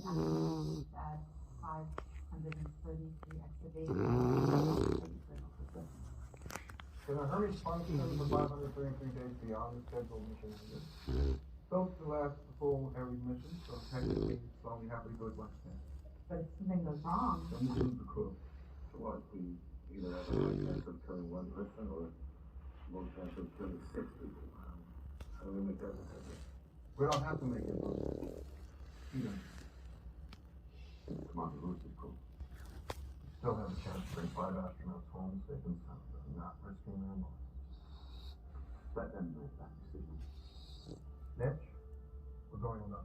actions at 533 excavations. Can a hurry function for 533 days beyond the scheduled mission ended? Supposed to last the full every mission, so technically it's only half a good one then. But if something goes wrong, Then we lose the crew. So what, we either have a high chance of killing one person or low chance of killing 6 people? How do we make that decision? We don't have to make it. Either. Come on, lose the crew. Still have a chance to bring 5 astronauts home safe and sound, not risking their lives. Let them make that decision. Mitch, we're going on up.